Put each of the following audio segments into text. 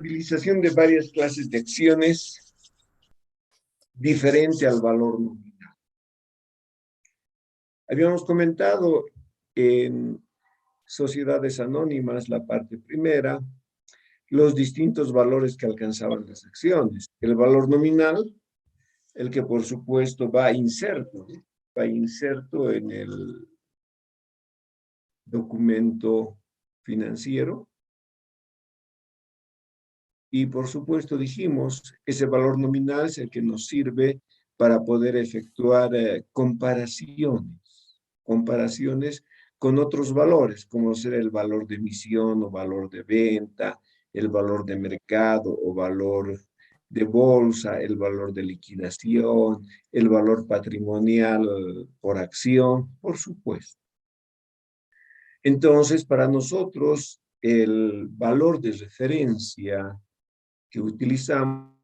Utilización de varias clases de acciones diferente al valor nominal. Habíamos comentado en sociedades anónimas, la parte primera, los distintos valores que alcanzaban las acciones. El valor nominal, el que por supuesto va inserto en el documento financiero. Y por supuesto dijimos, ese valor nominal es el que nos sirve para poder efectuar comparaciones con otros valores, como ser el valor de emisión o valor de venta, el valor de mercado o valor de bolsa, el valor de liquidación, el valor patrimonial por acción, por supuesto. Entonces, para nosotros, el valor de referencia que utilizamos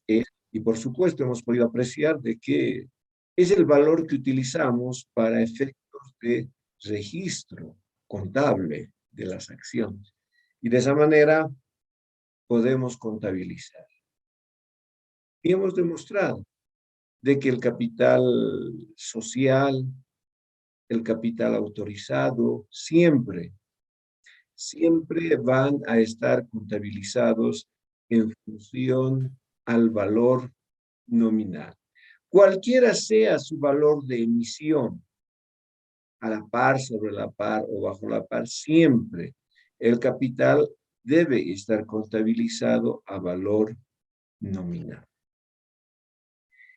es, y por supuesto hemos podido apreciar de que es el valor que utilizamos para efectos de registro contable de las acciones. Y de esa manera podemos contabilizar. Y hemos demostrado de que el capital social, el capital autorizado, siempre van a estar contabilizados en función al valor nominal. Cualquiera sea su valor de emisión, a la par, sobre la par o bajo la par, siempre el capital debe estar contabilizado a valor nominal.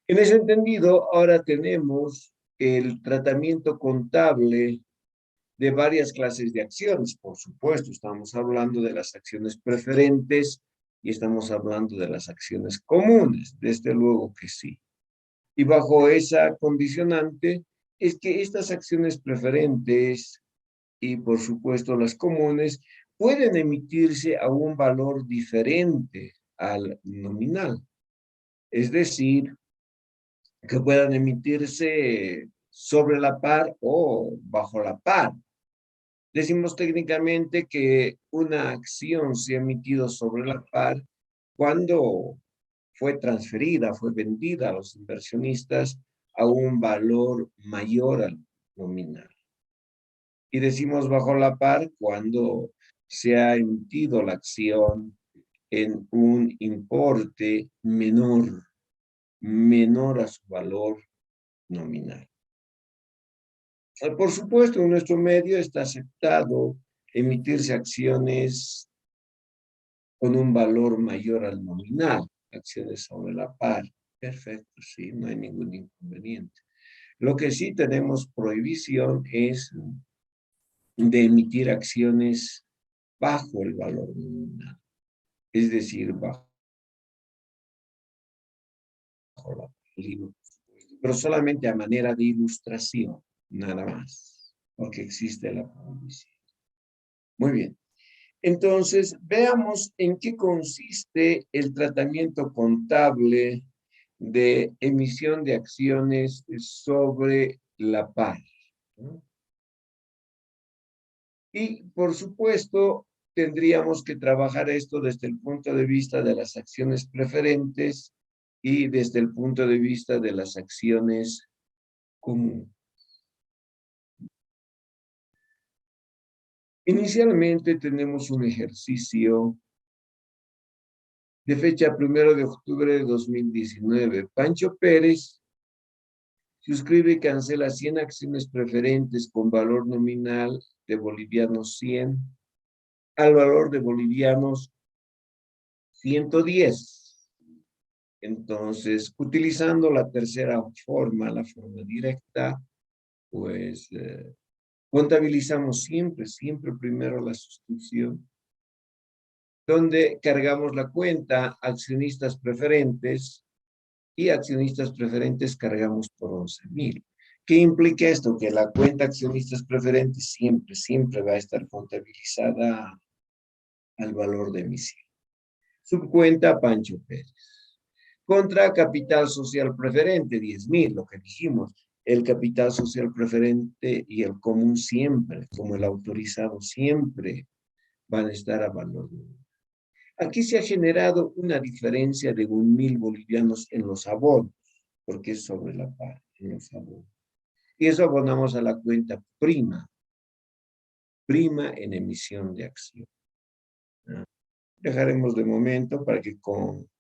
En ese entendido, ahora tenemos el tratamiento contable de varias clases de acciones. Por supuesto, estamos hablando de las acciones preferentes y estamos hablando de las acciones comunes, desde luego que sí. Y bajo esa condicionante es que estas acciones preferentes y por supuesto las comunes pueden emitirse a un valor diferente al nominal. Es decir, que puedan emitirse sobre la par o bajo la par. Decimos técnicamente que una acción se ha emitido sobre la par cuando fue transferida, fue vendida a los inversionistas a un valor mayor al nominal. Y decimos bajo la par cuando se ha emitido la acción en un importe menor a su valor nominal. Por supuesto, en nuestro medio está aceptado emitirse acciones con un valor mayor al nominal, acciones sobre la par. Perfecto, sí, no hay ningún inconveniente. Lo que sí tenemos prohibición es de emitir acciones bajo el valor nominal, es decir, bajo la par, pero solamente a manera de ilustración, nada más, porque existe la prohibición. Muy bien. Entonces, veamos en qué consiste el tratamiento contable de emisión de acciones sobre la par, ¿no? Y, por supuesto, tendríamos que trabajar esto desde el punto de vista de las acciones preferentes y desde el punto de vista de las acciones comunes. Inicialmente tenemos un ejercicio de fecha 1 de octubre de 2019. Pancho Pérez suscribe y cancela 100 acciones preferentes con valor nominal de bolivianos 100 al valor de bolivianos 110. Entonces, utilizando la tercera forma, la forma directa, pues contabilizamos siempre primero la suscripción, donde cargamos la cuenta accionistas preferentes y accionistas preferentes cargamos por 11,000. ¿Qué implica esto? Que la cuenta accionistas preferentes siempre va a estar contabilizada al valor de emisión. Subcuenta Pancho Pérez. Contra capital social preferente, 10,000, lo que dijimos. El capital social preferente y el común siempre, como el autorizado siempre, van a estar a valor nominal. Aquí se ha generado una diferencia de 1.000 bolivianos en los abonos, porque es sobre la par, en los abonos. Y eso abonamos a la cuenta prima en emisión de acción. ¿No? Dejaremos de momento para que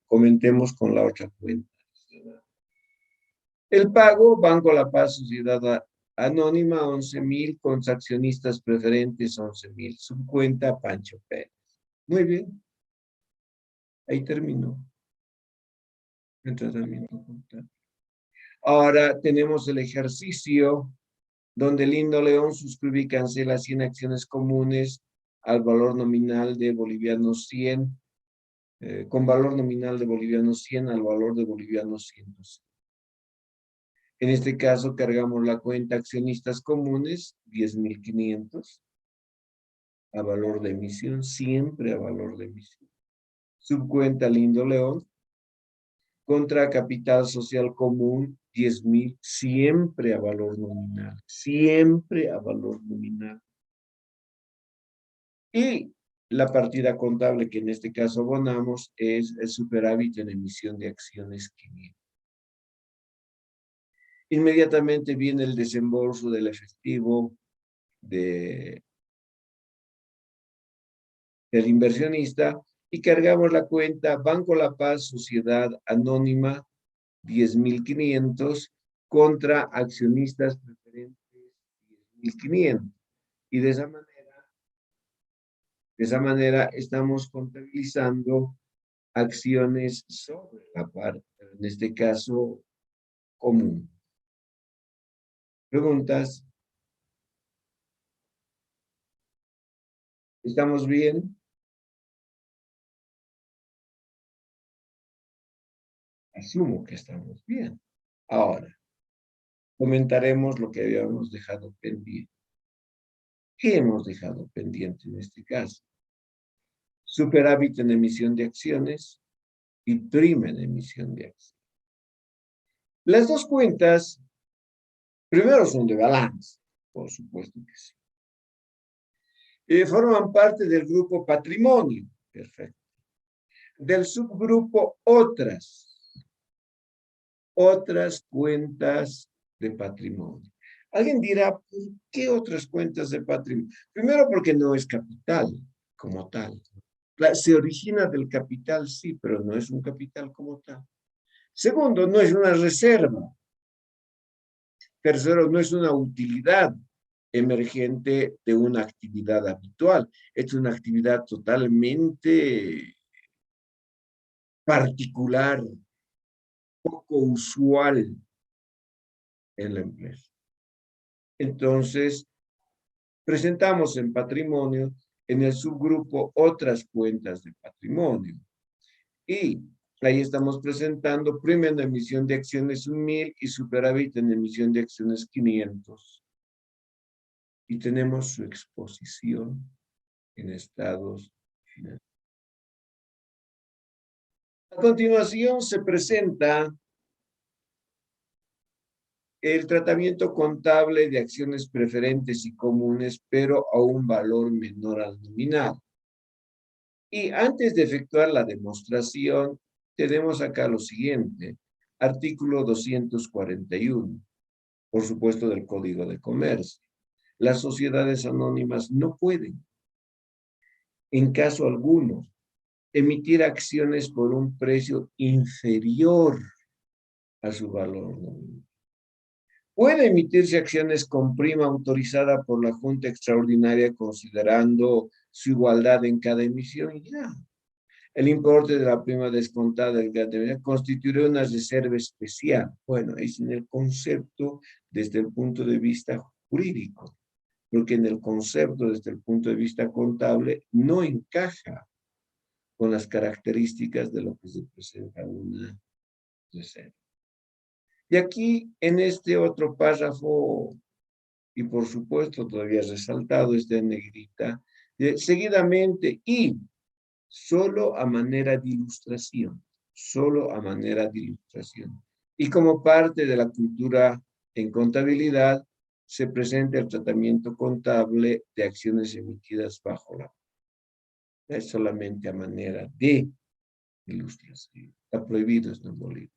comentemos con la otra cuenta. El pago, Banco La Paz, Sociedad Anónima, 11.000, con accionistas preferentes, 11.000. Subcuenta, Pancho Pérez. Muy bien. Ahí terminó el tratamiento contable. Ahora tenemos el ejercicio donde Lindo León suscribe y cancela 100 acciones comunes al valor nominal de bolivianos 100, con valor nominal de bolivianos 100 al valor de bolivianos 100. En este caso cargamos la cuenta accionistas comunes, 10.500, a valor de emisión, siempre a valor de emisión. Subcuenta Lindo León, contra capital social común, 10.000, siempre a valor nominal, siempre a valor nominal. Y la partida contable que en este caso abonamos es el superávit en emisión de acciones 500. Inmediatamente viene el desembolso del efectivo del inversionista y cargamos la cuenta Banco La Paz, Sociedad Anónima, 10.500 contra accionistas preferentes, 10.500. Y de esa manera estamos contabilizando acciones sobre la parte, en este caso, común. ¿Preguntas? ¿Estamos bien? Asumo que estamos bien. Ahora, comentaremos lo que habíamos dejado pendiente. ¿Qué hemos dejado pendiente en este caso? Superávit en emisión de acciones y prima en emisión de acciones. Las dos cuentas, primero son de balance, por supuesto que sí. Forman parte del grupo patrimonio, perfecto. Del subgrupo otras cuentas de patrimonio. Alguien dirá, ¿por qué otras cuentas de patrimonio? Primero porque no es capital como tal. Se origina del capital, sí, pero no es un capital como tal. Segundo, no es una reserva. Tercero, no es una utilidad emergente de una actividad habitual. Es una actividad totalmente particular, poco usual en la empresa. Entonces, presentamos en patrimonio, en el subgrupo otras cuentas de patrimonio. Y ahí estamos presentando prima en emisión de acciones 1.000 y superávit en emisión de acciones 500. Y tenemos su exposición en estados financieros. A continuación se presenta el tratamiento contable de acciones preferentes y comunes, pero a un valor menor al nominal. Y antes de efectuar la demostración, tenemos acá lo siguiente. Artículo 241, por supuesto, del Código de Comercio. Las sociedades anónimas no pueden, en caso alguno, emitir acciones por un precio inferior a su valor nominal. Puede emitirse acciones con prima autorizada por la Junta Extraordinaria considerando su igualdad en cada emisión y ya. El importe de la prima descontada del GAT constituirá una reserva especial. Bueno, es en el concepto desde el punto de vista jurídico, porque en el concepto desde el punto de vista contable no encaja con las características de lo que se presenta una reserva. Y aquí, en este otro párrafo, y por supuesto todavía resaltado, está en negrita, seguidamente, y solo a manera de ilustración, solo a manera de ilustración. Y como parte de la cultura en contabilidad, se presenta el tratamiento contable de acciones emitidas bajo la Es solamente a manera de ilustración. Está prohibido esto en Bolivia.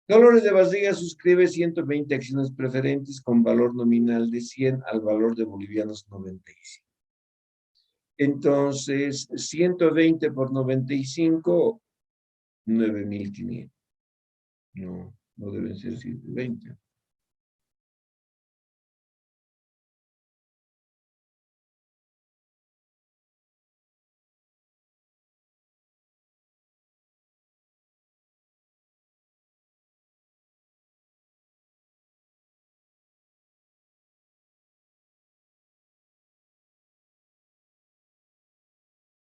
Dolores de Barriga suscribe 120 acciones preferentes con valor nominal de 100 al valor de bolivianos 95. Entonces, 120 por 95, 9.500. No, no deben ser 120.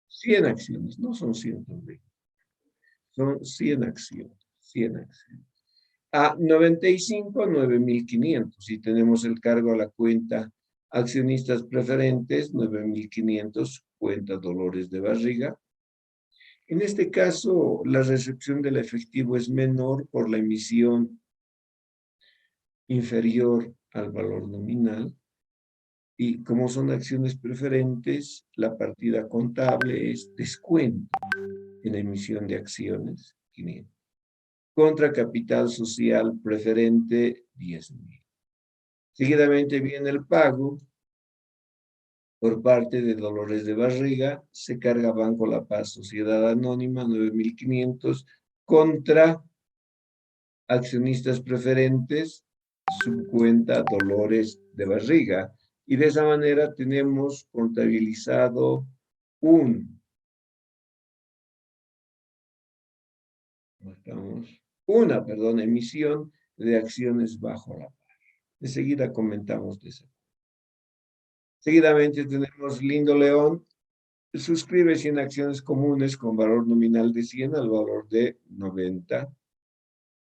Cien acciones, no son 120. Son 100 acciones. 100 acciones. A 95, 9.500. Si tenemos el cargo a la cuenta accionistas preferentes, 9.500, cuenta Dolores de Barriga. En este caso, la recepción del efectivo es menor por la emisión inferior al valor nominal. Y como son acciones preferentes, la partida contable es descuento en emisión de acciones, 500. Contra capital social preferente, 10.000. Seguidamente viene el pago por parte de Dolores de Barriga, se carga Banco La Paz, Sociedad Anónima, 9.500, contra accionistas preferentes, subcuenta Dolores de Barriga. Y de esa manera tenemos contabilizado emisión de acciones bajo la par. Enseguida comentamos de eso. Seguidamente tenemos Lindo León, suscribe 100 acciones comunes con valor nominal de 100 al valor de 90.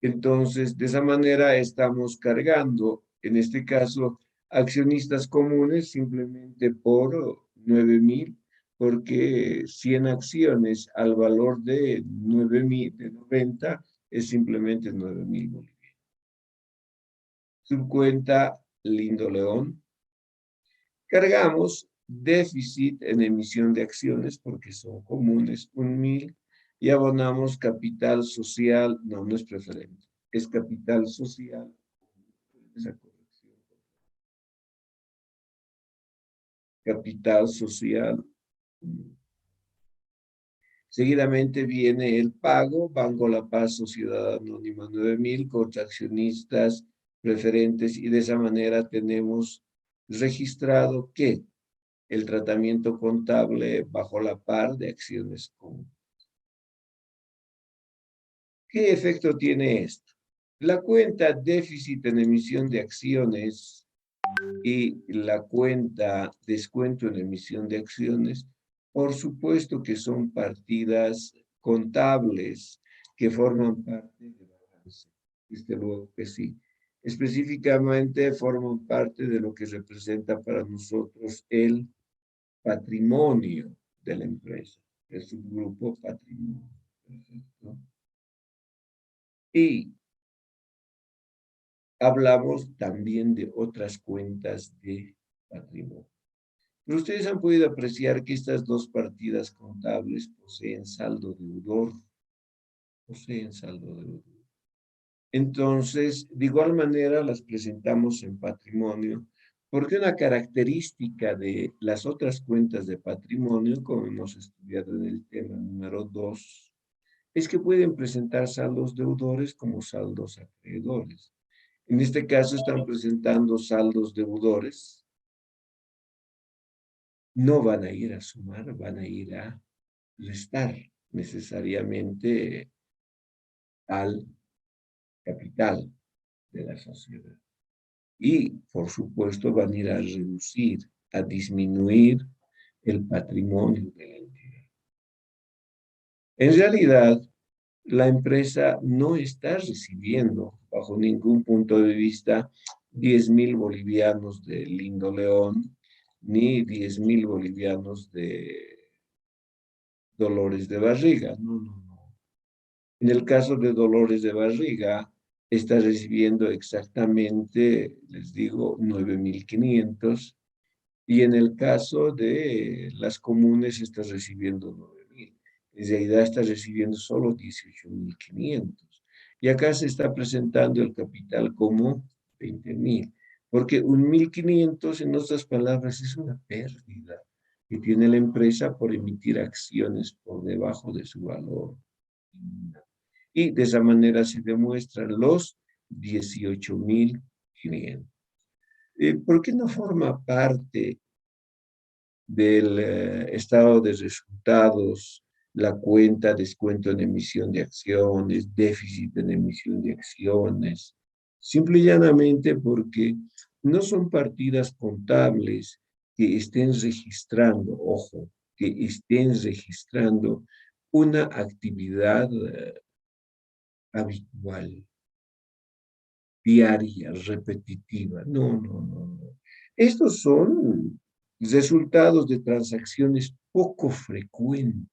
Entonces, de esa manera estamos cargando, en este caso, accionistas comunes simplemente por 9.000, porque 100 acciones al valor de 9.000, de 90, es simplemente 9.000 bolivianos. Subcuenta Lindo León. Cargamos déficit en emisión de acciones porque son comunes, 1.000, y abonamos capital social, no, no es preferente, es capital social. Esa corrección. Capital social. Seguidamente viene el pago, Banco La Paz, Sociedad Anónima 9.000, contra accionistas preferentes, y de esa manera tenemos registrado que el tratamiento contable bajo la par de acciones comunes. ¿Qué efecto tiene esto? La cuenta déficit en emisión de acciones y la cuenta descuento en emisión de acciones, por supuesto que son partidas contables que forman parte del balance. Desde luego que sí. Específicamente forman parte de lo que representa para nosotros el patrimonio de la empresa, el subgrupo patrimonio. Perfecto. Y hablamos también de otras cuentas de patrimonio. Pero ustedes han podido apreciar que estas dos partidas contables poseen saldo deudor. Poseen saldo deudor. Entonces, de igual manera las presentamos en patrimonio, porque una característica de las otras cuentas de patrimonio, como hemos estudiado en el tema número 2, es que pueden presentar saldos deudores como saldos acreedores. En este caso están presentando saldos deudores, no van a ir a sumar, van a ir a restar necesariamente al capital de la sociedad. Y, por supuesto, van a ir a reducir, a disminuir el patrimonio de la entidad. En realidad, la empresa no está recibiendo, bajo ningún punto de vista, 10.000 bolivianos de Lindo León, ni 10.000 bolivianos de Dolores de Barriga. No, no, no. En el caso de Dolores de Barriga, está recibiendo exactamente, les digo, 9.500, Y en el caso de las comunes estás recibiendo 9.000. En realidad estás recibiendo solo 18.500. Y acá se está presentando el capital como 20.000. Porque un 1.500, en otras palabras, es una pérdida que tiene la empresa por emitir acciones por debajo de su valor. Y de esa manera se demuestran los 18.500. ¿Por qué no forma parte del estado de resultados la cuenta descuento en emisión de acciones, déficit en emisión de acciones? Simple y llanamente porque no son partidas contables que estén registrando, ojo, que estén registrando una actividad habitual, diaria, repetitiva. No, no, no, no. Estos son resultados de transacciones poco frecuentes,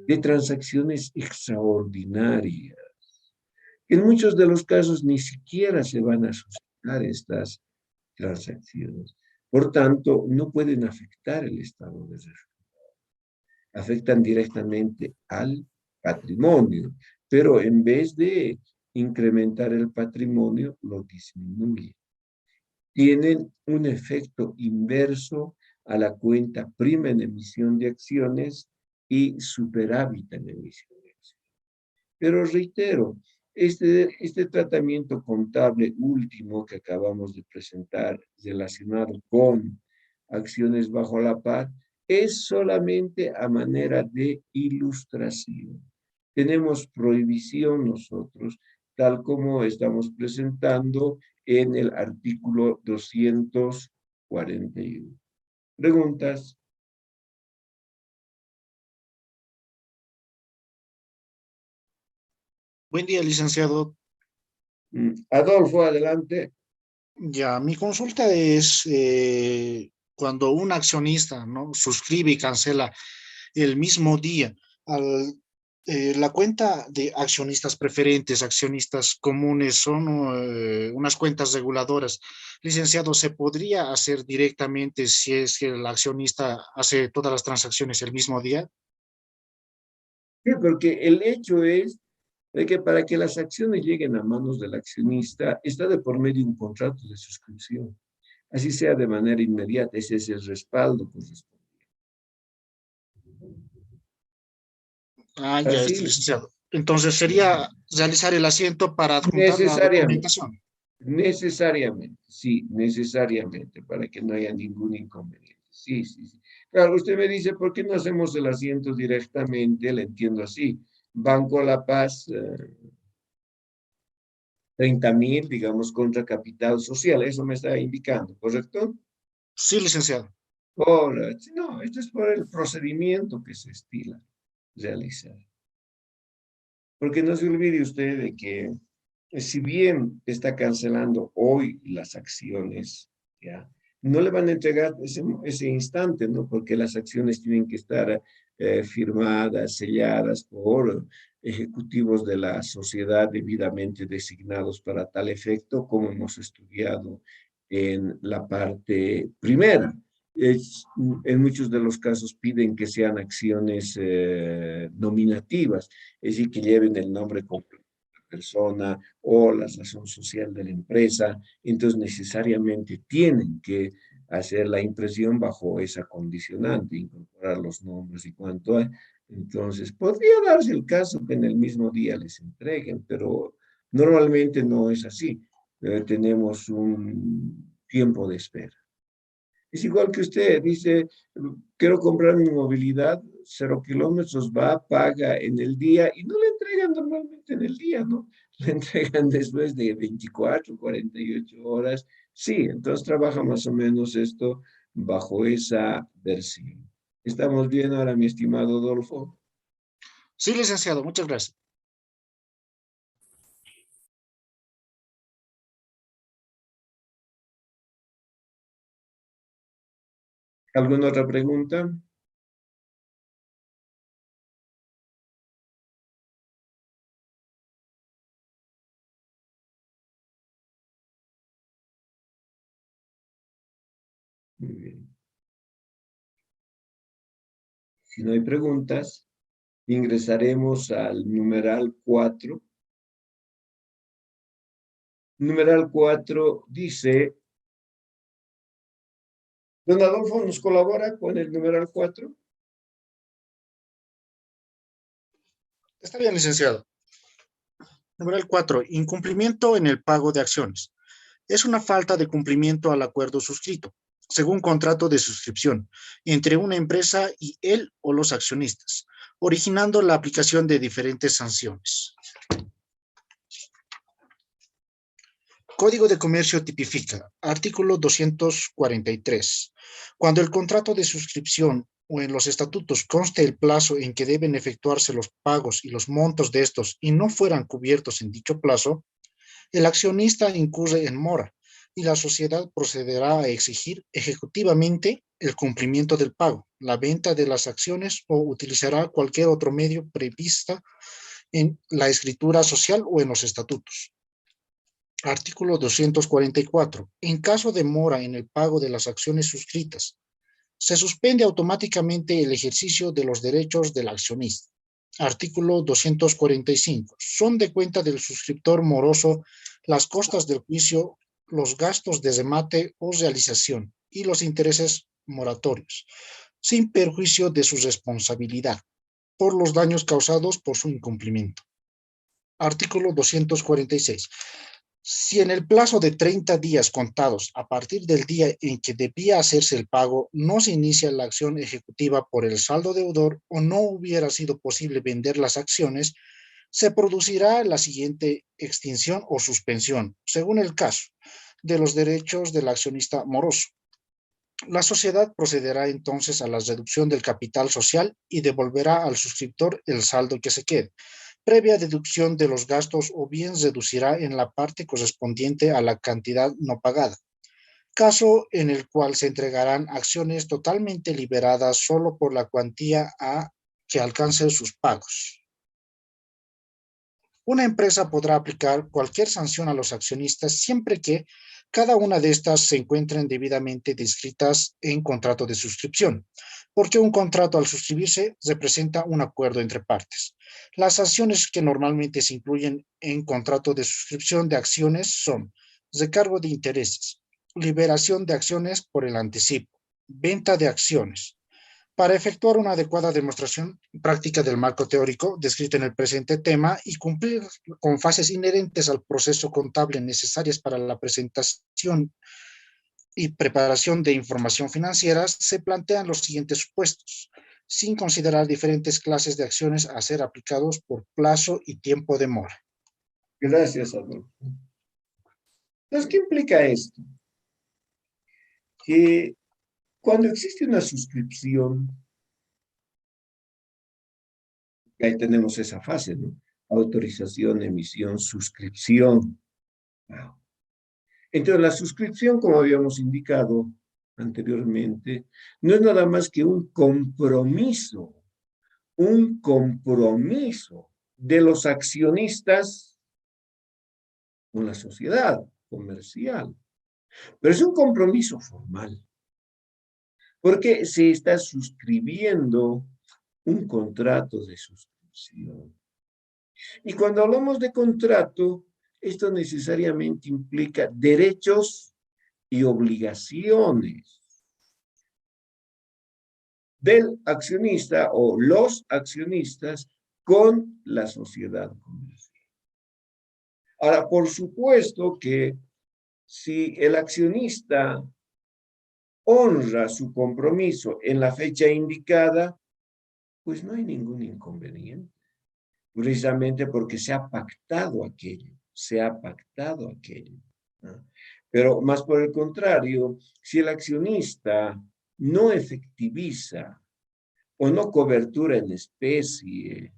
de transacciones extraordinarias. En muchos de los casos ni siquiera se van a suscitar estas transacciones. Por tanto, no pueden afectar el estado de resultados. Afectan directamente al patrimonio, pero en vez de incrementar el patrimonio, lo disminuye. Tienen un efecto inverso a la cuenta prima en emisión de acciones y superávit en emisión de acciones. Pero reitero, este tratamiento contable último que acabamos de presentar relacionado con acciones bajo la par es solamente a manera de ilustración. Tenemos prohibición nosotros, tal como estamos presentando en el artículo 241. ¿Preguntas? Buen día, licenciado. Adolfo, adelante. Ya, mi consulta es cuando un accionista, ¿no?, suscribe y cancela el mismo día la cuenta de accionistas preferentes, accionistas comunes, son unas cuentas reguladoras. Licenciado, ¿se podría hacer directamente si es que el accionista hace todas las transacciones el mismo día? Sí, porque el hecho es de que para que las acciones lleguen a manos del accionista, está de por medio un contrato de suscripción. Así sea de manera inmediata, ese es el respaldo correspondiente. Ah, ya, Así, este licenciado. Entonces sería realizar el asiento para adjuntar la necesariamente, documentación. necesariamente, sí, necesariamente, para que no haya ningún inconveniente. Sí, sí, sí. Claro, usted me dice, ¿por qué no hacemos el asiento directamente? Le entiendo así. Banco La Paz, 30.000, digamos, contra capital social. Eso me está indicando, ¿correcto? Sí, licenciado. Ahora, no, esto es por el procedimiento que se estila realizar. Porque no se olvide usted de que si bien está cancelando hoy las acciones, ¿ya? No le van a entregar ese instante, ¿no? Porque las acciones tienen que estar firmadas, selladas por ejecutivos de la sociedad debidamente designados para tal efecto, como hemos estudiado en la parte primera. En muchos de los casos piden que sean acciones nominativas, es decir, que lleven el nombre completo de la persona o la razón social de la empresa, entonces necesariamente tienen que hacer la impresión bajo esa condicionante, incorporar los nombres y cuanto hay. Entonces, podría darse el caso que en el mismo día les entreguen, pero normalmente no es así. Tenemos un tiempo de espera. Es igual que usted dice, quiero comprar mi movilidad, 0 kilómetros, va, paga en el día y no le entregan normalmente en el día, ¿no? Le entregan después de 24, 48 horas. Sí, entonces trabaja más o menos esto bajo esa versión. ¿Estamos bien ahora, mi estimado Adolfo? Sí, licenciado, muchas gracias. ¿Alguna otra pregunta? Si no hay preguntas, ingresaremos al numeral 4. Numeral 4 dice, don Adolfo, ¿nos colabora con el numeral 4? Está bien, licenciado. Numeral 4. Incumplimiento en el pago de acciones. Es una falta de cumplimiento al acuerdo suscrito, según contrato de suscripción, entre una empresa y él o los accionistas, originando la aplicación de diferentes sanciones. Código de Comercio tipifica, artículo 243. Cuando el contrato de suscripción o en los estatutos conste el plazo en que deben efectuarse los pagos y los montos de estos y no fueran cubiertos en dicho plazo, el accionista incurre en mora y la sociedad procederá a exigir ejecutivamente el cumplimiento del pago, la venta de las acciones o utilizará cualquier otro medio previsto en la escritura social o en los estatutos. Artículo 244. En caso de mora en el pago de las acciones suscritas, se suspende automáticamente el ejercicio de los derechos del accionista. Artículo 245. Son de cuenta del suscriptor moroso las costas del juicio, los gastos de remate o realización y los intereses moratorios, sin perjuicio de su responsabilidad por los daños causados por su incumplimiento. Artículo 246. Si en el plazo de 30 días contados a partir del día en que debía hacerse el pago no se inicia la acción ejecutiva por el saldo deudor o no hubiera sido posible vender las acciones, se producirá la siguiente extinción o suspensión, según el caso, de los derechos del accionista moroso. La sociedad procederá entonces a la reducción del capital social y devolverá al suscriptor el saldo que se quede, previa deducción de los gastos o bien reducirá en la parte correspondiente a la cantidad no pagada, caso en el cual se entregarán acciones totalmente liberadas solo por la cuantía a que alcancen sus pagos. Una empresa podrá aplicar cualquier sanción a los accionistas siempre que cada una de estas se encuentren debidamente descritas en contrato de suscripción, porque un contrato al suscribirse representa un acuerdo entre partes. Las sanciones que normalmente se incluyen en contrato de suscripción de acciones son recargo de intereses, liberación de acciones por el anticipo, venta de acciones. Para efectuar una adecuada demostración práctica del marco teórico descrito en el presente tema y cumplir con fases inherentes al proceso contable necesarias para la presentación y preparación de información financiera, se plantean los siguientes supuestos, sin considerar diferentes clases de acciones a ser aplicados por plazo y tiempo de mora. Gracias, Adolfo. Entonces, ¿qué implica esto? Que cuando existe una suscripción, ahí tenemos esa fase, ¿no? Autorización, emisión, suscripción. Wow. Entonces, la suscripción, como habíamos indicado anteriormente, no es nada más que un compromiso de los accionistas con la sociedad comercial. Pero es un compromiso formal, porque se está suscribiendo un contrato de suscripción. Y cuando hablamos de contrato, esto necesariamente implica derechos y obligaciones del accionista o los accionistas con la sociedad comercial. Ahora, por supuesto que si el accionista honra su compromiso en la fecha indicada, pues no hay ningún inconveniente, precisamente porque se ha pactado aquello, ¿no? Pero más por el contrario, si el accionista no efectiviza o no cobertura en especie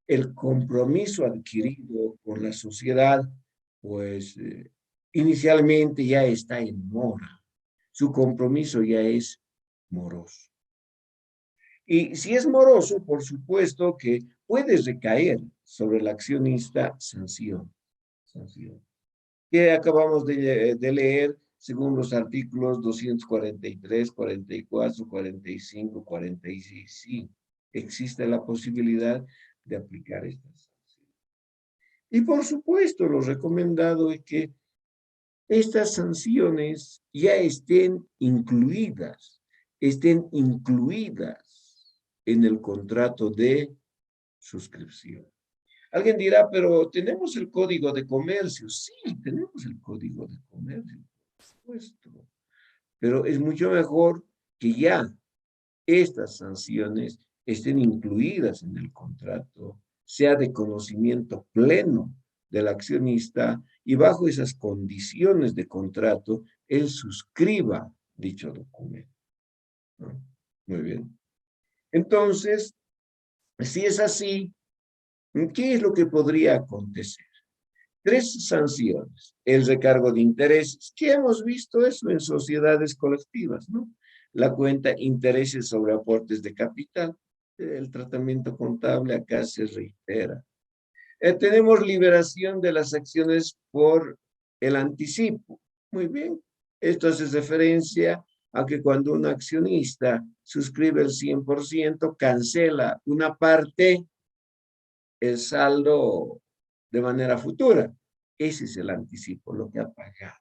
el compromiso adquirido por la sociedad, pues inicialmente ya está en mora. Su compromiso ya es moroso. Y si es moroso, por supuesto que puede recaer sobre el accionista sanción. Que acabamos de leer según los artículos 243, 44, 45, 46. existe la posibilidad de aplicar estas sanciones. Y por supuesto, lo recomendado es que estas sanciones ya estén incluidas en el contrato de suscripción. Alguien dirá, pero tenemos el Código de Comercio. Sí, tenemos el Código de Comercio, por supuesto. Pero es mucho mejor que ya estas sanciones estén incluidas en el contrato, sea de conocimiento pleno del accionista y bajo esas condiciones de contrato, él suscriba dicho documento, ¿no? Muy bien. Entonces, si es así, ¿qué es lo que podría acontecer? Tres sanciones. El recargo de intereses, que hemos visto eso en sociedades colectivas, ¿no? La cuenta intereses sobre aportes de capital. El tratamiento contable acá se reitera. Tenemos liberación de las acciones por el anticipo. Muy bien. Esto hace referencia a que cuando un accionista suscribe el 100%, cancela una parte, el saldo de manera futura. Ese es el anticipo, lo que ha pagado.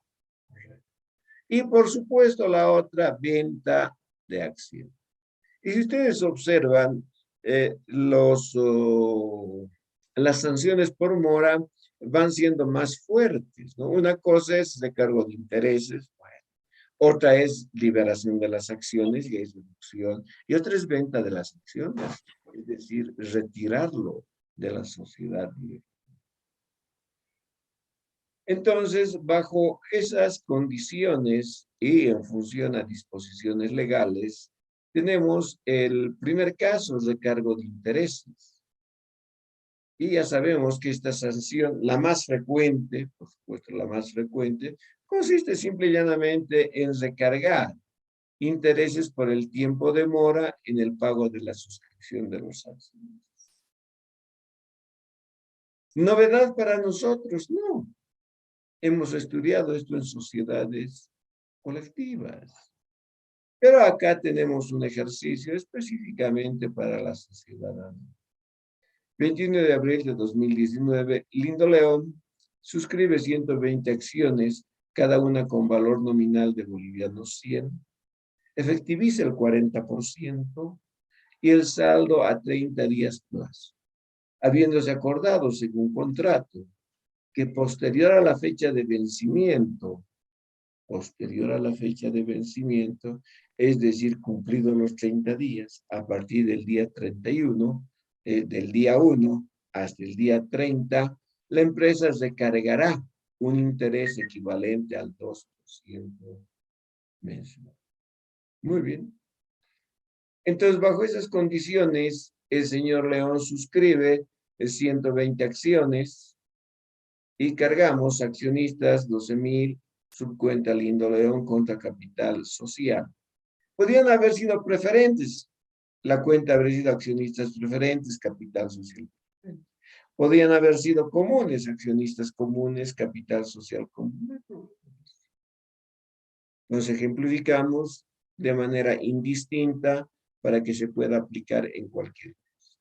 Y por supuesto la otra, venta de acción. Y si ustedes observan, las sanciones por mora van siendo más fuertes, ¿no? Una cosa es recargo de intereses, bueno. Otra es liberación de las acciones y es reducción. Y otra es venta de las acciones, es decir, retirarlo de la sociedad. Entonces, bajo esas condiciones y en función a disposiciones legales, tenemos el primer caso, recargo de intereses. Y ya sabemos que esta sanción, la más frecuente, por supuesto la más frecuente, consiste simple y llanamente en recargar intereses por el tiempo de mora en el pago de la suscripción de los accionistas. ¿Novedad para nosotros? No. Hemos estudiado esto en sociedades colectivas. Pero acá tenemos un ejercicio específicamente para la sociedad. 21 de abril de 2019, Lindo León suscribe 120 acciones, cada una con valor nominal de bolivianos 100, efectiviza el 40% y el saldo a 30 días plazo, habiéndose acordado según contrato que posterior a la fecha de vencimiento, es decir, cumplidos los 30 días, a partir del día 31, del día 1 hasta el día 30, la empresa recargará un interés equivalente al 2% mensual. Muy bien. Entonces, bajo esas condiciones, el señor León suscribe 120 acciones y cargamos accionistas 12,000, subcuenta Lindo León contra capital social. Podrían haber sido preferentes. La cuenta habría sido accionistas preferentes, capital social. Podrían haber sido comunes, accionistas comunes, capital social común. Nos ejemplificamos de manera indistinta para que se pueda aplicar en cualquier caso.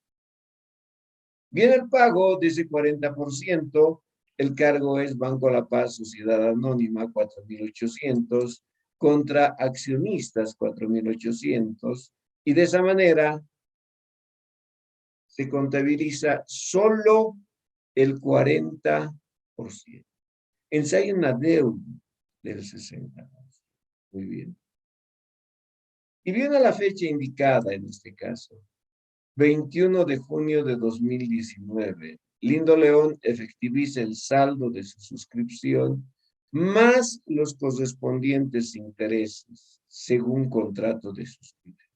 Viene el pago de ese 40%, el cargo es Banco La Paz, Sociedad Anónima, 4,800, contra accionistas, 4,800, y de esa manera se contabiliza solo el 40%. Ensayo una deuda del 60%. Muy bien. Y viene la fecha indicada en este caso, 21 de junio de 2019. Lindo León efectiviza el saldo de su suscripción más los correspondientes intereses según contrato de suscripción.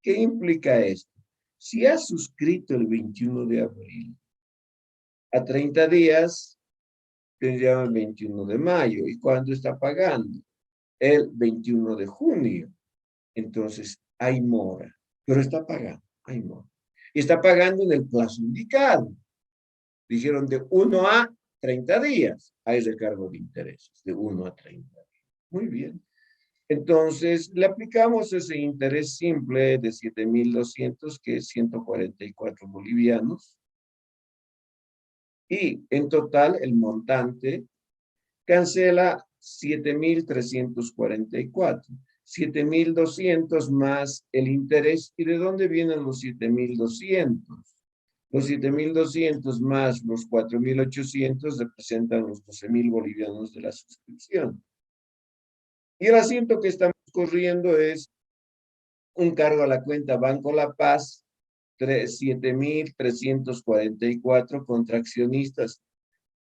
¿Qué implica esto? Si ha suscrito el 21 de abril, a 30 días tendría el 21 de mayo. ¿Y cuándo está pagando? El 21 de junio. Entonces, hay mora, pero está pagando, hay mora. Y está pagando en el plazo indicado. Dijeron de 1 a 30 días. Hay recargo de intereses, de 1 a 30 días. Muy bien. Entonces, le aplicamos ese interés simple de 7.200, que es 144 bolivianos. Y en total, el montante cancela 7.344. 7.200 más el interés. ¿Y de dónde vienen los 7.200? Los 7.200 más los 4.800 representan los 12.000 bolivianos de la suscripción. Y el asiento que estamos corriendo es un cargo a la cuenta Banco La Paz, 7.344 contra accionistas,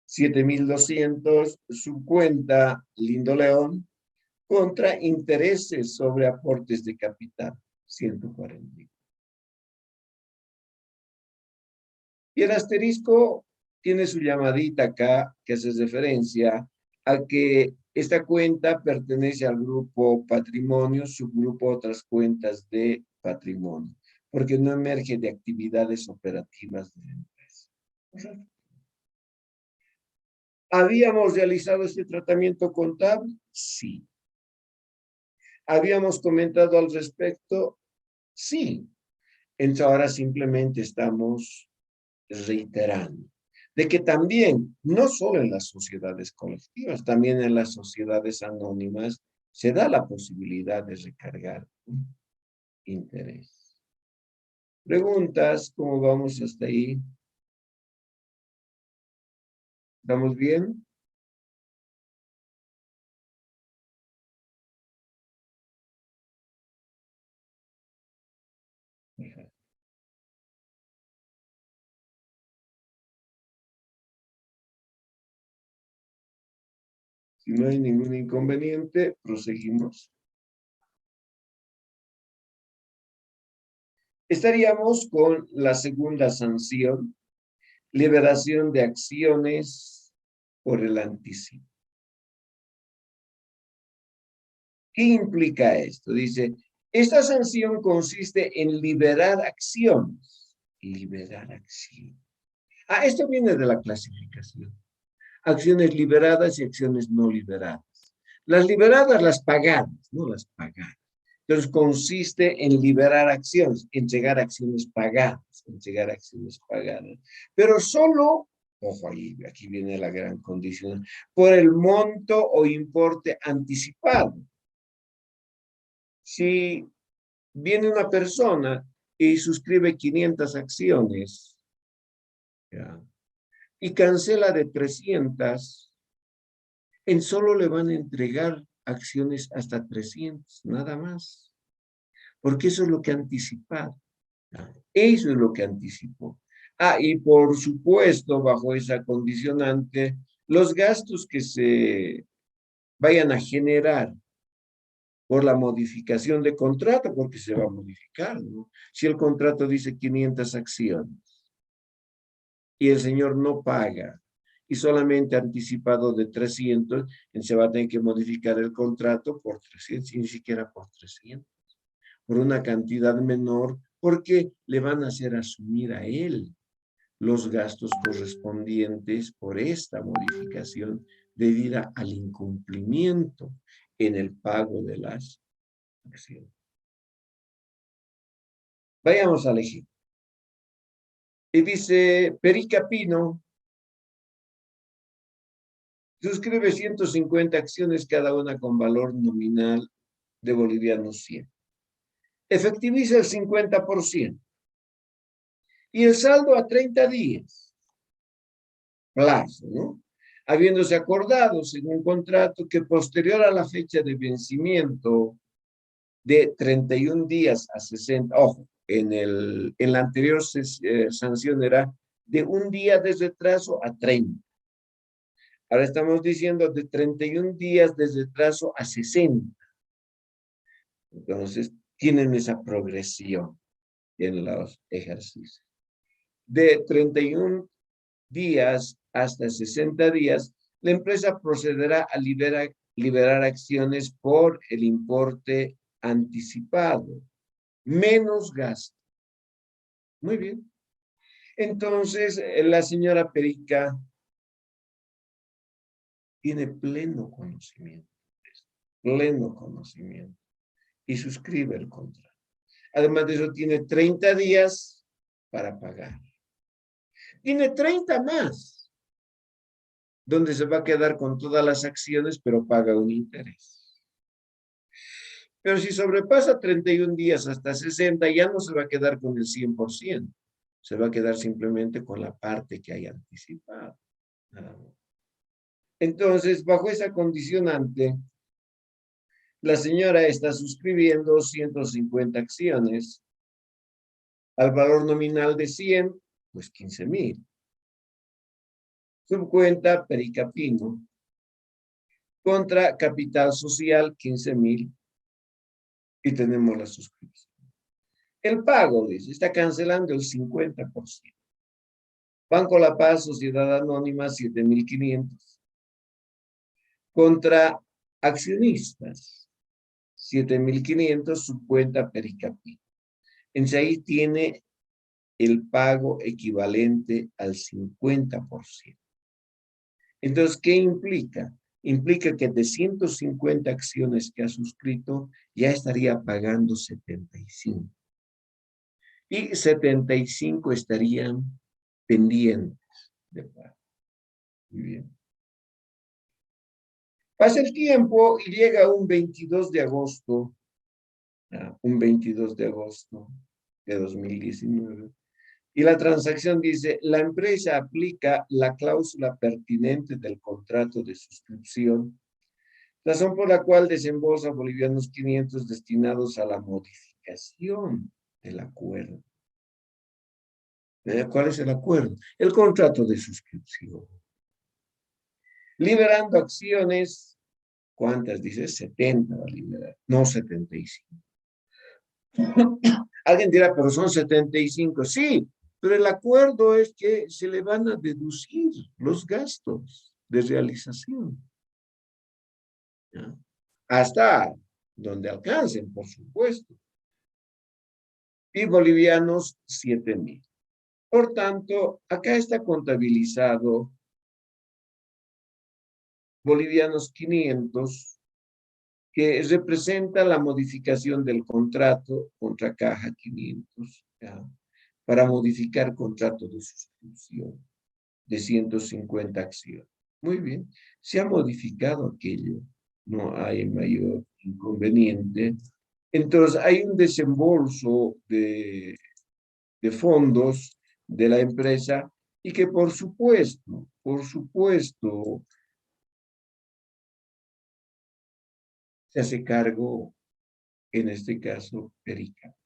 7.200, su cuenta Lindo León, contra intereses sobre aportes de capital, 140. Y el asterisco tiene su llamadita acá, que hace referencia a que esta cuenta pertenece al grupo patrimonio, subgrupo otras cuentas de patrimonio, porque no emerge de actividades operativas de la empresa. ¿Habíamos realizado este tratamiento contable? Sí. ¿Habíamos comentado al respecto? Sí. Entonces ahora simplemente estamos reiterando de que también, no solo en las sociedades colectivas, también en las sociedades anónimas, se da la posibilidad de recargar un interés. Preguntas, ¿cómo vamos hasta ahí? ¿Estamos bien? Si no hay ningún inconveniente, proseguimos. Estaríamos con la segunda sanción, liberación de acciones por el anticipo. ¿Qué implica esto? Dice, esta sanción consiste en liberar acciones. Liberar acciones. Ah, esto viene de la clasificación. Acciones liberadas y acciones no liberadas. Las liberadas, las pagadas, no las pagadas. Entonces consiste en liberar acciones, entregar acciones pagadas, entregar acciones pagadas. Pero solo, ojo ahí, aquí viene la gran condición, por el monto o importe anticipado. Si viene una persona y suscribe 500 acciones, ¿ya?, y cancela de 300, en solo le van a entregar acciones hasta 300, nada más. Porque eso es lo que ha anticipado. Eso es lo que anticipó. Ah, y por supuesto, bajo esa condicionante, los gastos que se vayan a generar por la modificación de contrato, porque se va a modificar, ¿no? Si el contrato dice 500 acciones y el señor no paga y solamente anticipado de 300, se va a tener que modificar el contrato por 300, y ni siquiera por 300, por una cantidad menor, porque le van a hacer asumir a él los gastos correspondientes por esta modificación debida al incumplimiento en el pago de las acciones. Vayamos al ejemplo. Y dice, Perica Pino suscribe 150 acciones, cada una con valor nominal de bolivianos 100. Efectiviza el 50%. Y el saldo a 30 días. Plazo, ¿no? Habiéndose acordado, según contrato, que posterior a la fecha de vencimiento de 31 días a 60, ojo, en la anterior sanción era de un día de retraso a 30. Ahora estamos diciendo de 31 días de retraso a 60. Entonces, tienen esa progresión en los ejercicios. De 31 días hasta 60 días, la empresa procederá a liberar acciones por el importe anticipado, menos gasto. Muy bien. Entonces, la señora Perica tiene pleno conocimiento de esto. pleno conocimiento y suscribe el contrato. Además de eso, tiene 30 días para pagar. Tiene 30 más, donde se va a quedar con todas las acciones, pero paga un interés. Pero si sobrepasa 31 días hasta 60, ya no se va a quedar con el 100%. Se va a quedar simplemente con la parte que haya anticipado. Entonces, bajo esa condicionante, la señora está suscribiendo 150 acciones al valor nominal de 100, pues 15,000. Subcuenta Pericapino contra capital social 15,000 y tenemos la suscripción. El pago, dice, está cancelando el 50%. Banco La Paz, Sociedad Anónima, 7,500. Contra accionistas, 7,500, subcuenta Pericapino. Entonces ahí tiene el pago equivalente al 50%. Entonces, ¿qué implica? Implica que de 150 acciones que ha suscrito, ya estaría pagando 75. Y 75 estarían pendientes de pago. Muy bien. Pasa el tiempo y llega un 22 de agosto, un 22 de agosto de 2019, y la transacción dice, la empresa aplica la cláusula pertinente del contrato de suscripción, razón por la cual desembolsa bolivianos 500 destinados a la modificación del acuerdo. ¿Cuál es el acuerdo? El contrato de suscripción. Liberando acciones, ¿cuántas? Dice 70 va a liberar, no 75. Alguien dirá, pero son 75. Sí, pero el acuerdo es que se le van a deducir los gastos de realización. ¿Ya? Hasta donde alcancen, por supuesto. Y bolivianos, 7,000. Por tanto, acá está contabilizado bolivianos 500, que representa la modificación del contrato contra caja 500, ¿ya? Para modificar contrato de suscripción de 150 acciones. Muy bien, se ha modificado aquello, no hay mayor inconveniente. Entonces, hay un desembolso de fondos de la empresa y que por supuesto, se hace cargo, en este caso, Perica.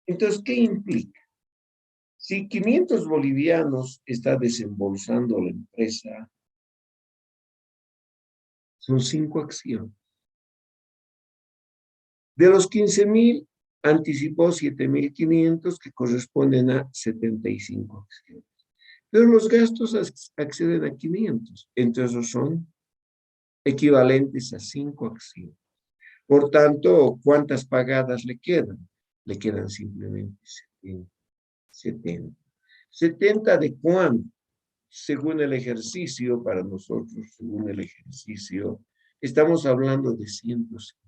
Entonces, ¿qué implica? Si 500 bolivianos está desembolsando la empresa, son 5 acciones. De los 15,000, anticipó 7,500 que corresponden a 75 acciones. Pero los gastos acceden a 500, entonces son equivalentes a 5 acciones. Por tanto, ¿cuántas pagadas le quedan? Le quedan simplemente 70. ¿70 de cuánto? Según el ejercicio, para nosotros, según el ejercicio, estamos hablando de 150.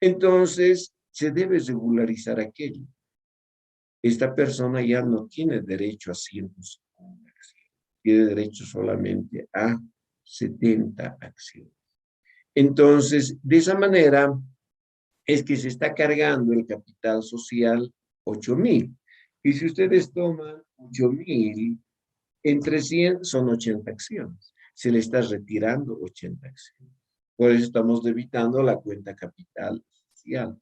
Entonces, se debe regularizar aquello. Esta persona ya no tiene derecho a 150 acciones, tiene derecho solamente a 70 acciones. Entonces, de esa manera es que se está cargando el capital social 8,000. Y si ustedes toman 8,000 entre 100 son 80 acciones. Se le está retirando 80 acciones. Por eso estamos debitando la cuenta capital social.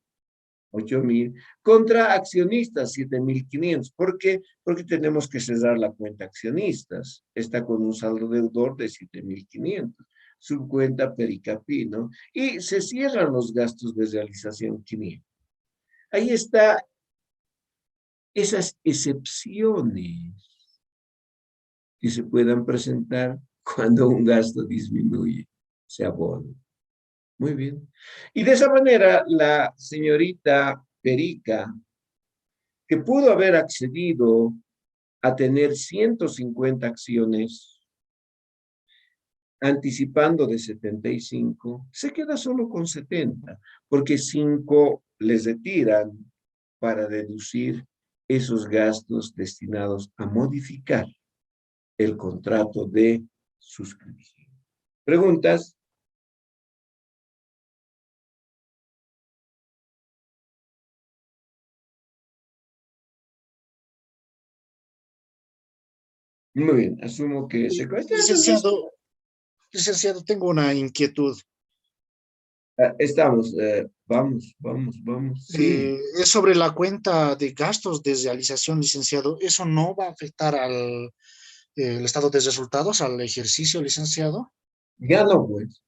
8,000 contra accionistas 7,500. ¿Por qué? Porque tenemos que cerrar la cuenta accionistas. Está con un saldo deudor de 7,500. Subcuenta Pericapino y se cierran los gastos de realización 500. Ahí está esas excepciones que se puedan presentar cuando un gasto disminuye, se abona. Muy bien. Y de esa manera, la señorita Perica, que pudo haber accedido a tener 150 acciones, anticipando de 75, se queda solo con 70, porque 5 les retiran para deducir esos gastos destinados a modificar el contrato de suscripción. ¿Preguntas? Muy bien, asumo que se cuenta. Licenciado, tengo una inquietud. Estamos, vamos, sí. Es sobre la cuenta de gastos de realización, licenciado. ¿Eso no va a afectar al el estado de resultados, al ejercicio, licenciado? Ya no, pues.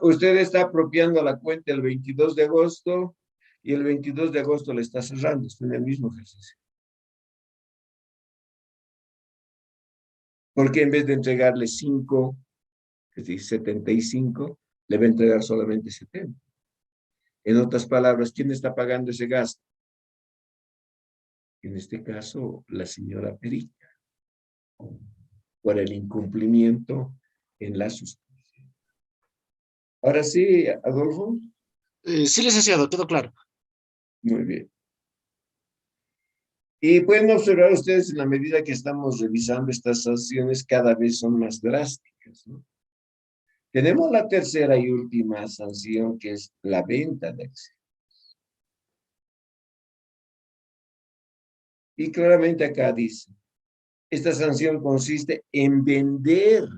Usted está apropiando la cuenta el 22 de agosto y el 22 de agosto le está cerrando, está en el mismo ejercicio. Porque en vez de entregarle 5, es decir, 75, le va a entregar solamente 70. En otras palabras, ¿quién está pagando ese gasto? En este caso, la señora Perica, por el incumplimiento en la suscripción. Ahora sí, Adolfo. Sí, licenciado, quedó claro. Muy bien. Y pueden observar ustedes en la medida que estamos revisando estas sanciones, cada vez son más drásticas, ¿no? Tenemos la tercera y última sanción, que es la venta de acciones. Y claramente acá dice, esta sanción consiste en vender,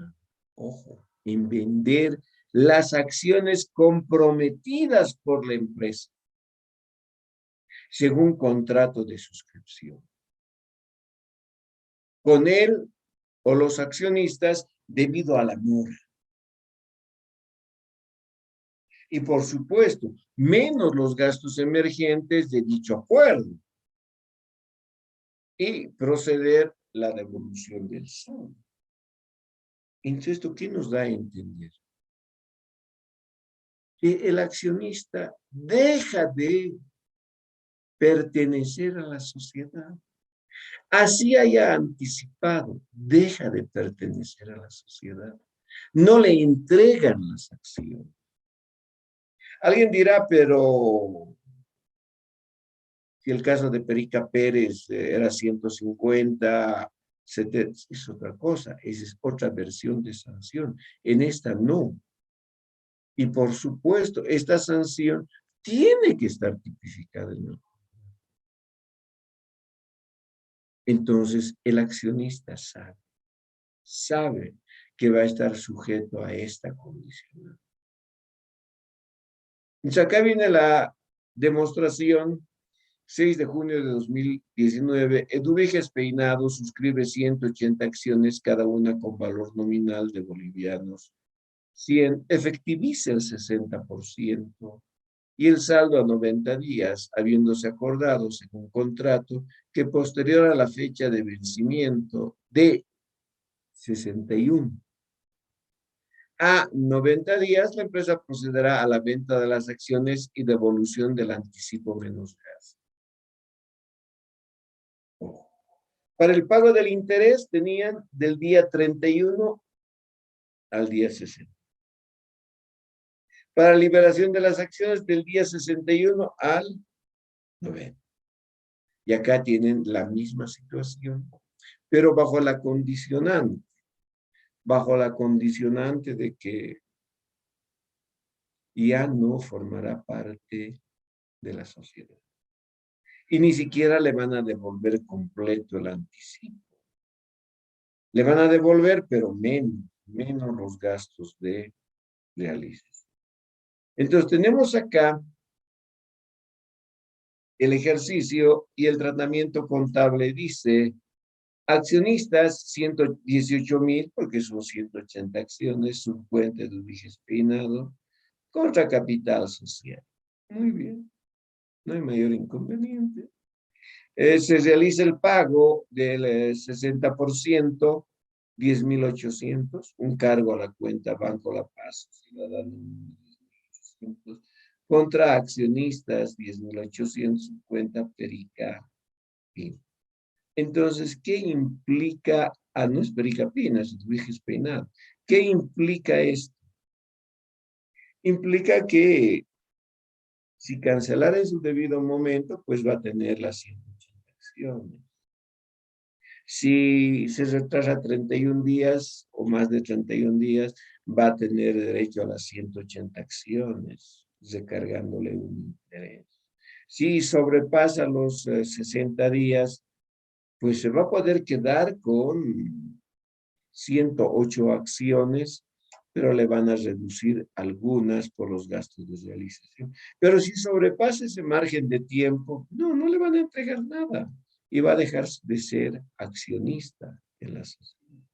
ojo, en vender las acciones comprometidas por la empresa, según contrato de suscripción, con él o los accionistas debido a la mora. Y por supuesto, menos los gastos emergentes de dicho acuerdo. Y proceder la devolución del saldo. Entonces, ¿esto qué nos da a entender? Que el accionista deja de pertenecer a la sociedad. Así haya anticipado, deja de pertenecer a la sociedad. No le entregan las acciones. Alguien dirá, pero si el caso de Perica Pérez era 150, 70, es otra cosa, esa es otra versión de sanción. En esta no. Y por supuesto, esta sanción tiene que estar tipificada en el. Entonces, el accionista sabe que va a estar sujeto a esta condición. Entonces, acá viene la demostración. 6 de junio de 2019, Eduviges Peinado suscribe 180 acciones, cada una con valor nominal de bolivianos 100, efectiviza el 60% y el saldo a 90 días, habiéndose acordado según contrato que posterior a la fecha de vencimiento de 61 a 90 días, la empresa procederá a la venta de las acciones y devolución del anticipo menos gasto. Para el pago del interés tenían del día 31 al día 60. Para la liberación de las acciones del día 61 al 90. Y acá tienen la misma situación, pero bajo la condicionante de que ya no formará parte de la sociedad. Y ni siquiera le van a devolver completo el anticipo. Le van a devolver, pero menos los gastos de realización. Entonces tenemos acá el ejercicio y el tratamiento contable. Dice, accionistas 118,000, porque son 180 acciones, subcuenta de Eduviges Peinado, contra capital social. Muy bien, no hay mayor inconveniente. Se realiza el pago del 60%, 10,800, un cargo a la cuenta Banco La Paz, ciudadano 10,800, contra accionistas 10,800, cuenta Perica. Entonces, ¿qué implica? No es Perica Pina, es Eduviges Peinado. ¿Qué implica esto? Implica que si cancelara en su debido momento, pues va a tener las 180 acciones. Si se retrasa 31 días o más de 31 días, va a tener derecho a las 180 acciones, recargándole un interés. Si sobrepasa los 60 días, pues se va a poder quedar con 108 acciones, pero le van a reducir algunas por los gastos de realización. Pero si sobrepasa ese margen de tiempo, no le van a entregar nada y va a dejar de ser accionista en la sociedad.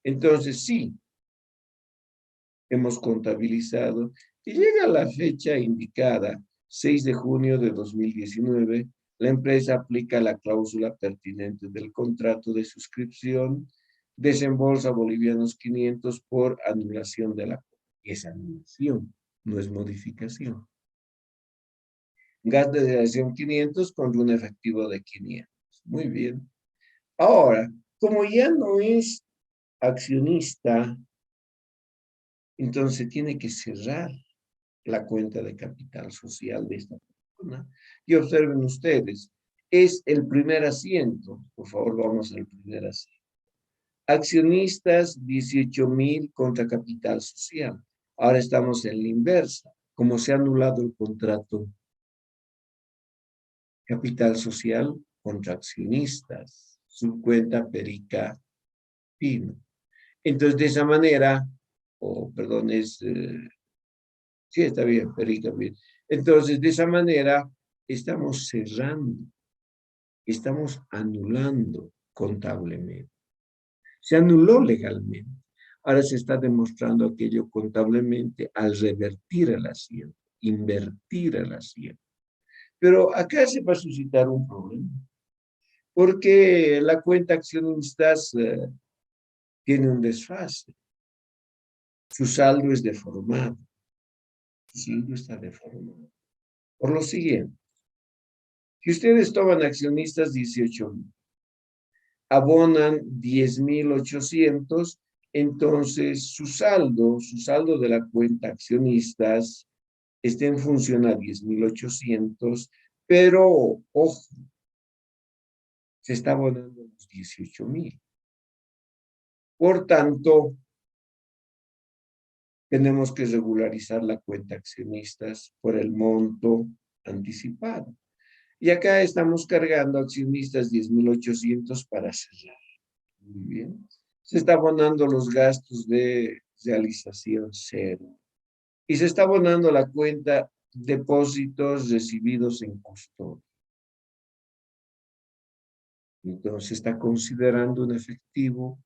Entonces, sí, hemos contabilizado y llega la fecha indicada, 6 de junio de 2019, la empresa aplica la cláusula pertinente del contrato de suscripción, desembolsa bolivianos 500 por anulación de la compra. Es anulación, no es modificación. Gasto de dirección 500 con un efectivo de 500. Muy bien. Ahora, como ya no es accionista, entonces tiene que cerrar la cuenta de capital social de esta persona. Y observen ustedes, es el primer asiento. Por favor, vamos al primer asiento. Accionistas, 18,000 contra capital social. Ahora estamos en la inversa. Como se ha anulado el contrato, capital social contra accionistas, su cuenta Perica Pino. Entonces, de esa manera, perdón, sí, está bien, Perica Pino. Entonces, de esa manera, estamos cerrando, estamos anulando contablemente. Se anuló legalmente. Ahora se está demostrando aquello contablemente al revertir el asiento, invertir el asiento. Pero acá se va a suscitar un problema, porque la cuenta accionistas tiene un desfase. Su saldo es deformado. Su saldo está deformado. Por lo siguiente, si ustedes toman accionistas 18,000, abonan 10,800, entonces su saldo de la cuenta accionistas está en función a 10,800, pero ojo, se está abonando los 18,000. Por tanto, tenemos que regularizar la cuenta accionistas por el monto anticipado. Y acá estamos cargando accionistas 10,800 para cerrar. Muy bien. Se está abonando los gastos de realización cero. Y se está abonando la cuenta depósitos recibidos en custodia. Entonces se está considerando un efectivo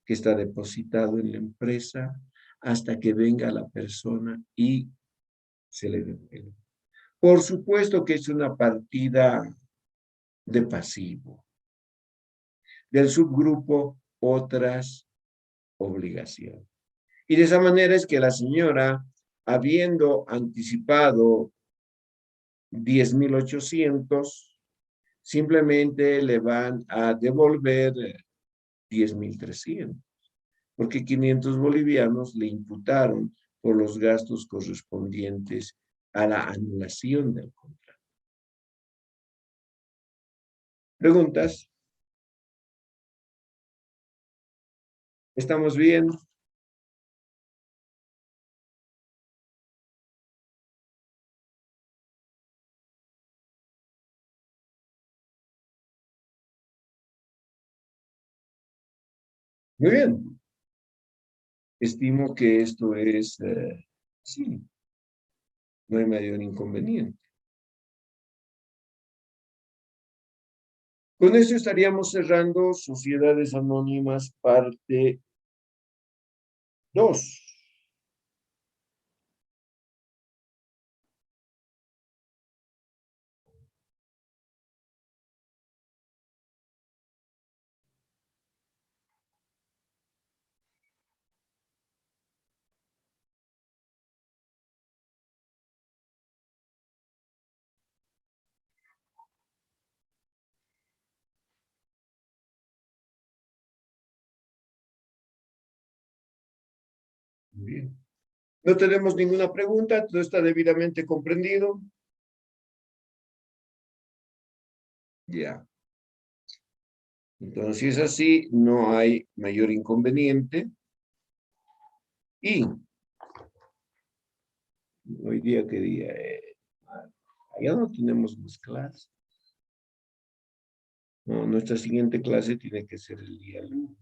que está depositado en la empresa hasta que venga la persona y se le devuelve. Por supuesto que es una partida de pasivo. Del subgrupo, otras obligaciones. Y de esa manera es que la señora, habiendo anticipado 10,800, simplemente le van a devolver 10,300, porque 500 bolivianos le imputaron por los gastos correspondientes a la anulación del contrato. ¿Preguntas? ¿Estamos bien? Muy bien. Estimo que esto es, sí, no hay mayor inconveniente. Con eso estaríamos cerrando Sociedades Anónimas, parte 2. Bien. No tenemos ninguna pregunta, todo está debidamente comprendido. Ya. Entonces, si es así, no hay mayor inconveniente. Y hoy día, ¿qué día es? Ya no tenemos más clases. No, nuestra siguiente clase tiene que ser el día lunes.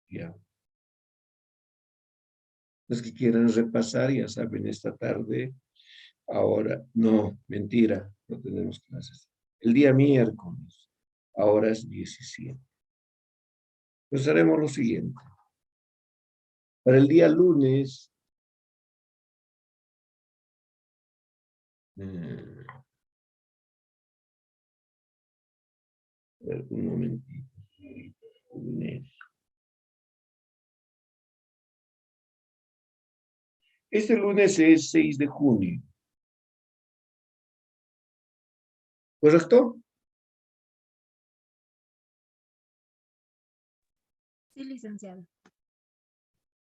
Ya. Los que quieran repasar, ya saben, esta tarde, ahora, no, mentira, no tenemos clases. El día miércoles, ahora es 17. Pues haremos lo siguiente. Para el día lunes, a ver, un momentito. Lunes. Este lunes es 6 de junio. ¿Correcto? Sí, licenciado.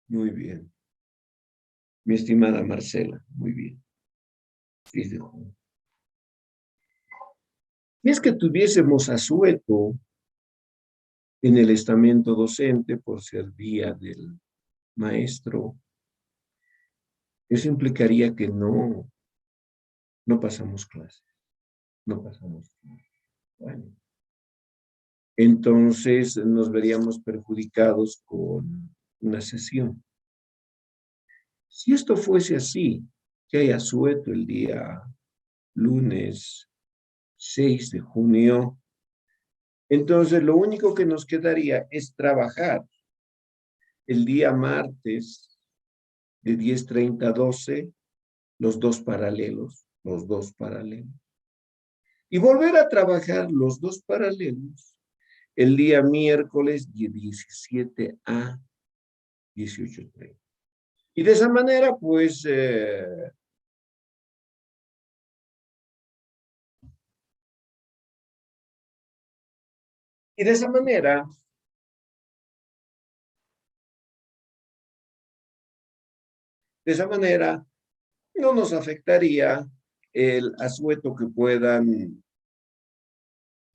Muy bien. Mi estimada Marcela, muy bien. 6 de junio. Si es que tuviésemos asueto en el estamento docente por ser día del maestro, eso implicaría que no pasamos clases. No pasamos clases. Bueno, entonces nos veríamos perjudicados con una sesión. Si esto fuese así, que haya asueto el día lunes 6 de junio, entonces lo único que nos quedaría es trabajar el día martes de 10:30 a 12, los dos paralelos, y volver a trabajar los dos paralelos el día miércoles de 17 a 18:30. Y de esa manera, pues, y de esa manera, no nos afectaría el asueto que puedan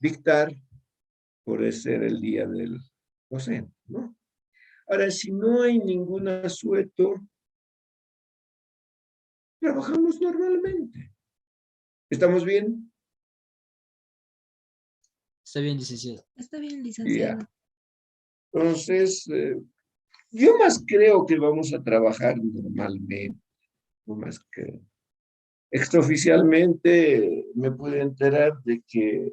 dictar por ser el día del docente, ¿no? Ahora, si no hay ningún asueto, trabajamos normalmente. ¿Estamos bien? Está bien, licenciado. Está bien, Ya. licenciado. Entonces, yo más creo que vamos a trabajar normalmente, no más que extraoficialmente me pude enterar de que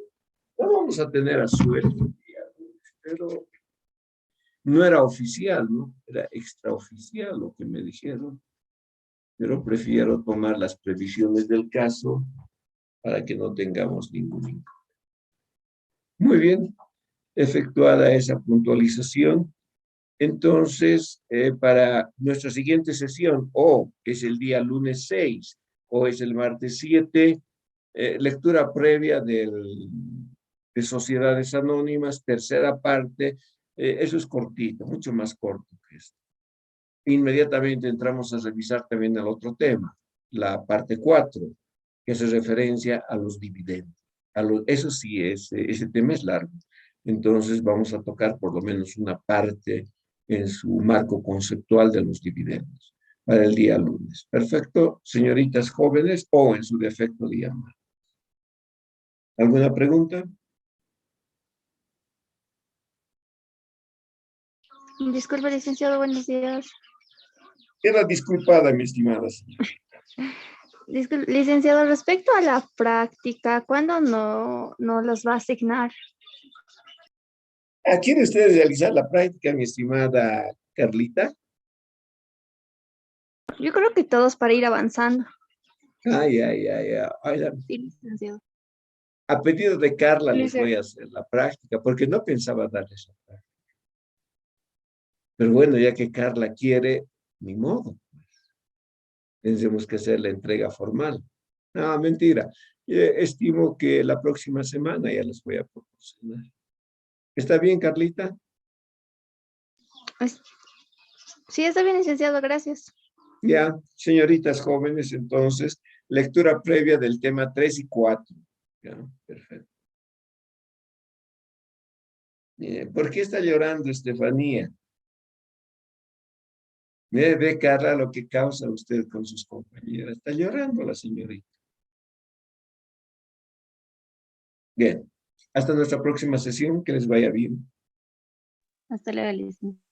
no vamos a tener asueto, pero no era oficial, ¿no? Era extraoficial lo que me dijeron, pero prefiero tomar las previsiones del caso para que no tengamos ningún inconveniente. Muy bien, efectuada esa puntualización, entonces, para nuestra siguiente sesión, o es el día lunes 6, o es el martes 7, lectura previa de Sociedades Anónimas, tercera parte, eso es cortito, mucho más corto que esto. Inmediatamente entramos a revisar también el otro tema, la parte 4, que hace referencia a los dividendos. Eso sí, ese tema es largo. Entonces vamos a tocar por lo menos una parte en su marco conceptual de los dividendos para el día lunes. Perfecto, señoritas jóvenes, o en su defecto día martes. ¿Alguna pregunta? Disculpe, licenciado, buenos días. Queda disculpada, mi estimada señora. Licenciado, respecto a la práctica, ¿cuándo no los va a asignar? ¿Quiere usted realizar la práctica, mi estimada Carlita? Yo creo que todos para ir avanzando. Ay. Oiga, Sí, licenciado. a pedido de Carla les Sí. voy a hacer la práctica, porque no pensaba darles la práctica. Pero bueno, ya que Carla quiere, ni modo. Tendremos que hacer la entrega formal. No, mentira. Estimo que la próxima semana ya les voy a proporcionar. ¿Está bien, Carlita? Es- Sí, está bien, licenciado, gracias. Ya, señoritas jóvenes, entonces, lectura previa del tema 3 y 4. Ya, perfecto. ¿Por qué está llorando, Estefanía? Ve, Carla, lo que causa usted con sus compañeras. Está llorando la señorita. Bien, hasta nuestra próxima sesión, que les vaya bien. Hasta luego, licenciado.